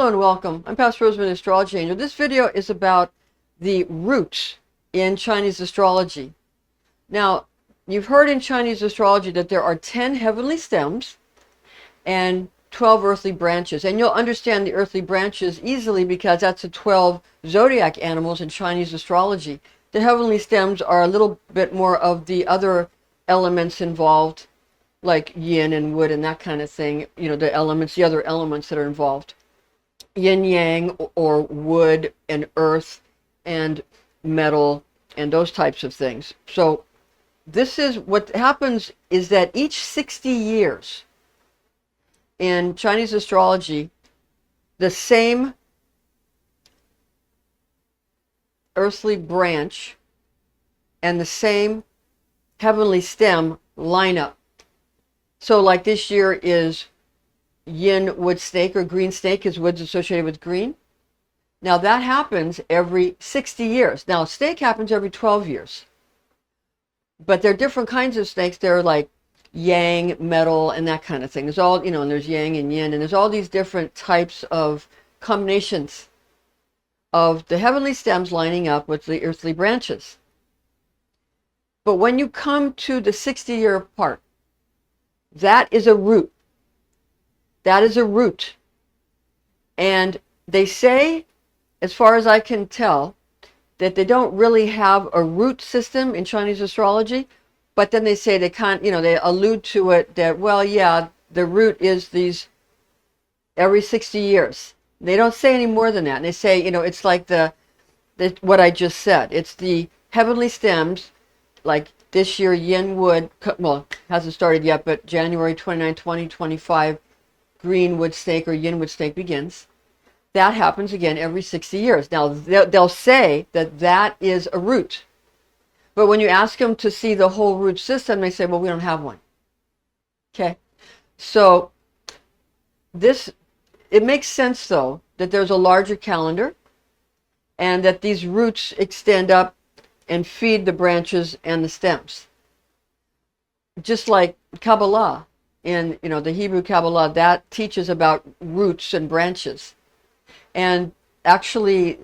Hello and welcome. I'm Pastor Rosemary, the Astrology Angel. This video is about the roots in Chinese astrology. Now, you've heard in Chinese astrology that there are 10 heavenly stems and 12 earthly branches. And you'll understand the earthly branches easily because that's the 12 zodiac animals in Chinese astrology. The heavenly stems are a little bit more of the other elements involved, like yin and wood and that kind of thing. You know, the elements, the other elements that are involved. Yin Yang, or wood and earth and metal and those types of things. So this is what happens, is that each 60 years in Chinese astrology, the same earthly branch and the same heavenly stem line up. So like this year is yin wood snake, or green snake, is woods associated with green. Now that happens every 60 years. Now snake happens every 12 years. But there are different kinds of snakes. They're like yang, metal, and that kind of thing. There's all, and there's yang and yin, and there's all these different types of combinations of the heavenly stems lining up with the earthly branches. But when you come to the 60-year part, that is a root. That is a root. And they say, as far as I can tell, that they don't really have a root system in Chinese astrology, but then they say they can't, they allude to it that, well, yeah, the root is these every 60 years. They don't say any more than that. And they say, it's like what I just said. It's the heavenly stems, like this year, yin wood, well, hasn't started yet, but January 29, 2025, green wood snake or yin wood snake begins. That happens again every 60 years. Now, they'll say that that is a root. But when you ask them to see the whole root system, they say, well, we don't have one. Okay? So it makes sense, though, that there's a larger calendar and that these roots extend up and feed the branches and the stems. Just like Kabbalah. In the Hebrew Kabbalah, that teaches about roots and branches. And actually,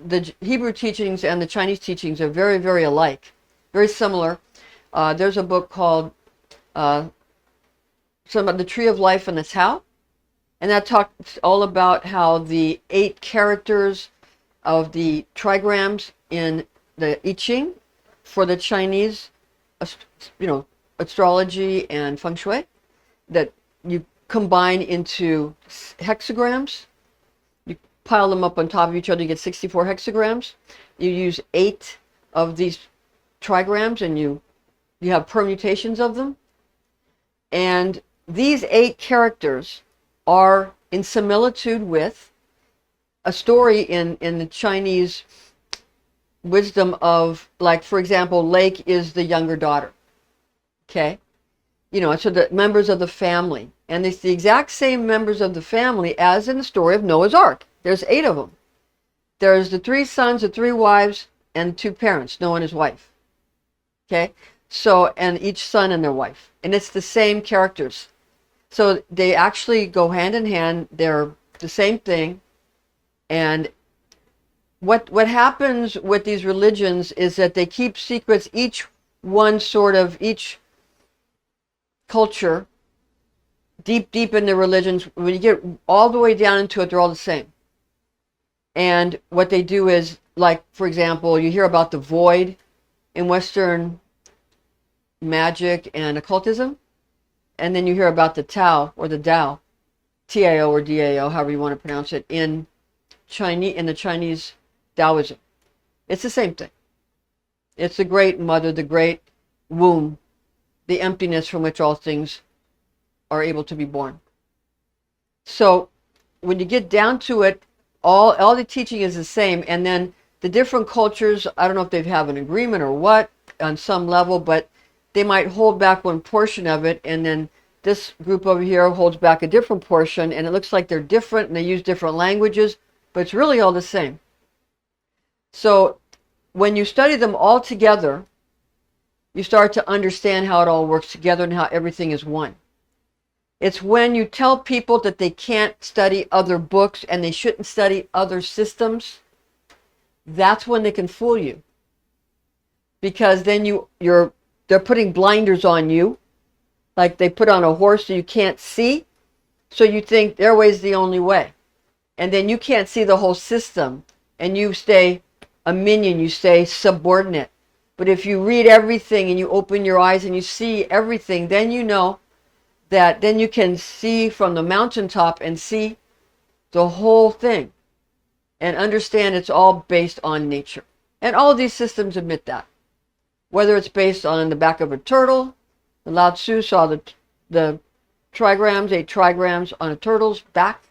the Hebrew teachings and the Chinese teachings are very, very alike, very similar. There's a book called The Tree of Life and the Tao, and that talks all about how the 8 characters of the trigrams in the I Ching for the Chinese, astrology and feng shui, that you combine into hexagrams. You pile them up on top of each other, you get 64 hexagrams. You use 8 of these trigrams, and you have permutations of them. And these 8 characters are in similitude with a story in the Chinese wisdom of, like, for example, Lake is the younger daughter. Okay? So the members of the family. And it's the exact same members of the family as in the story of Noah's Ark. There's 8 of them. There's the 3 sons, the 3 wives, and 2 parents, Noah and his wife. Okay? So, and each son and their wife. And it's the same characters. So they actually go hand in hand. They're the same thing. And what happens with these religions is that they keep secrets, each culture, deep in the religions. When you get all the way down into it, they're all the same. And what they do is, like, for example, you hear about the void in Western magic and occultism, and then you hear about the Tao, or the Tao, T-A-O or D-A-O, however you want to pronounce it, in the Chinese Taoism. It's the same thing. It's the great mother, the great womb, the emptiness from which all things are able to be born. So when you get down to it, all the teaching is the same. And then the different cultures, I don't know if they have an agreement or what on some level, but they might hold back one portion of it, and then this group over here holds back a different portion, and it looks like they're different and they use different languages, but it's really all the same. So when you study them all together, you start to understand how it all works together and how everything is one. It's when you tell people that they can't study other books and they shouldn't study other systems. That's when they can fool you. Because then they're putting blinders on you, like they put on a horse so you can't see. So you think their way's the only way. And then you can't see the whole system. And you stay a minion, you stay subordinate. But if you read everything and you open your eyes and you see everything, then you know that then you can see from the mountaintop and see the whole thing and understand it's all based on nature. And all of these systems admit that. Whether it's based on the back of a turtle, the Lao Tzu saw the trigrams, 8 trigrams on a turtle's back,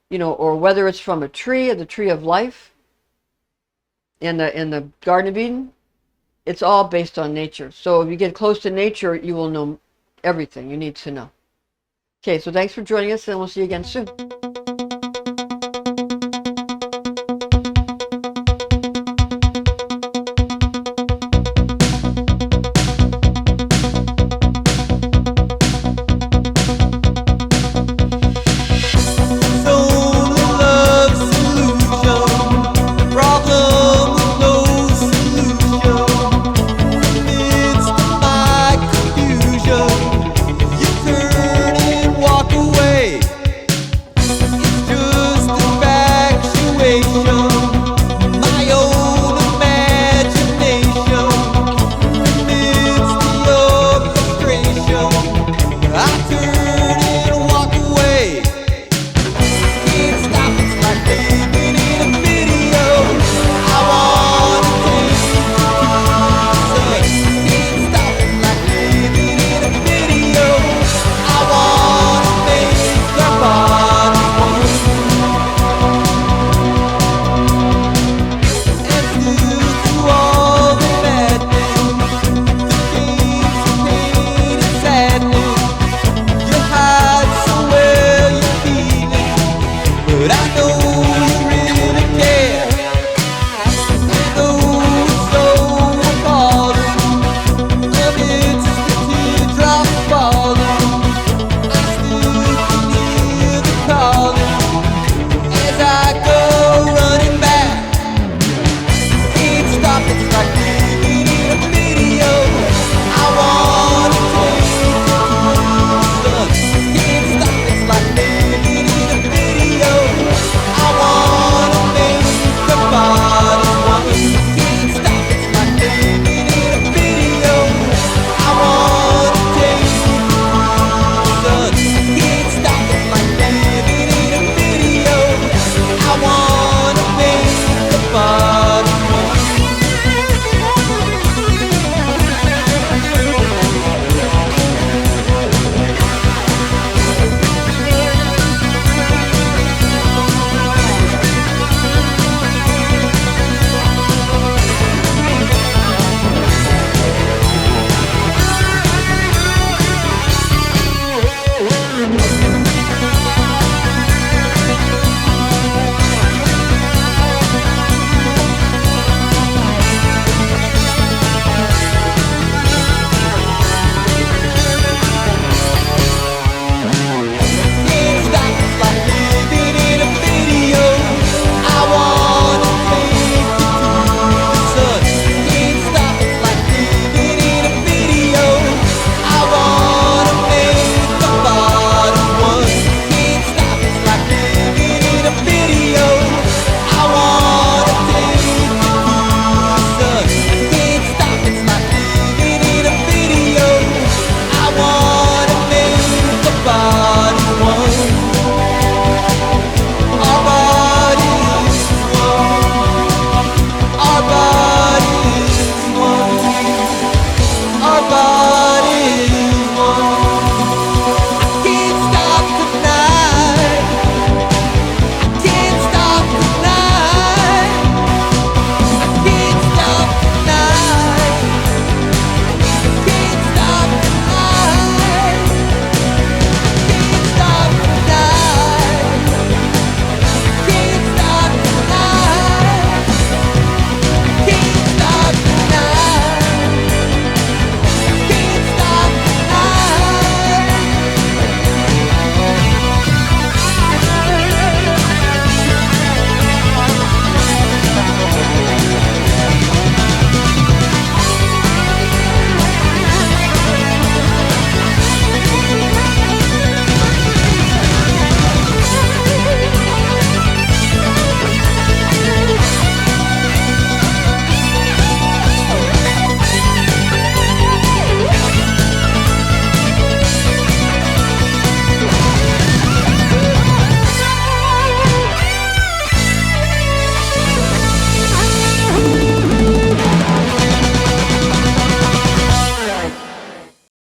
or whether it's from a tree, the tree of life in the Garden of Eden, it's all based on nature. So if you get close to nature, you will know everything you need to know. Okay, so thanks for joining us, and we'll see you again soon.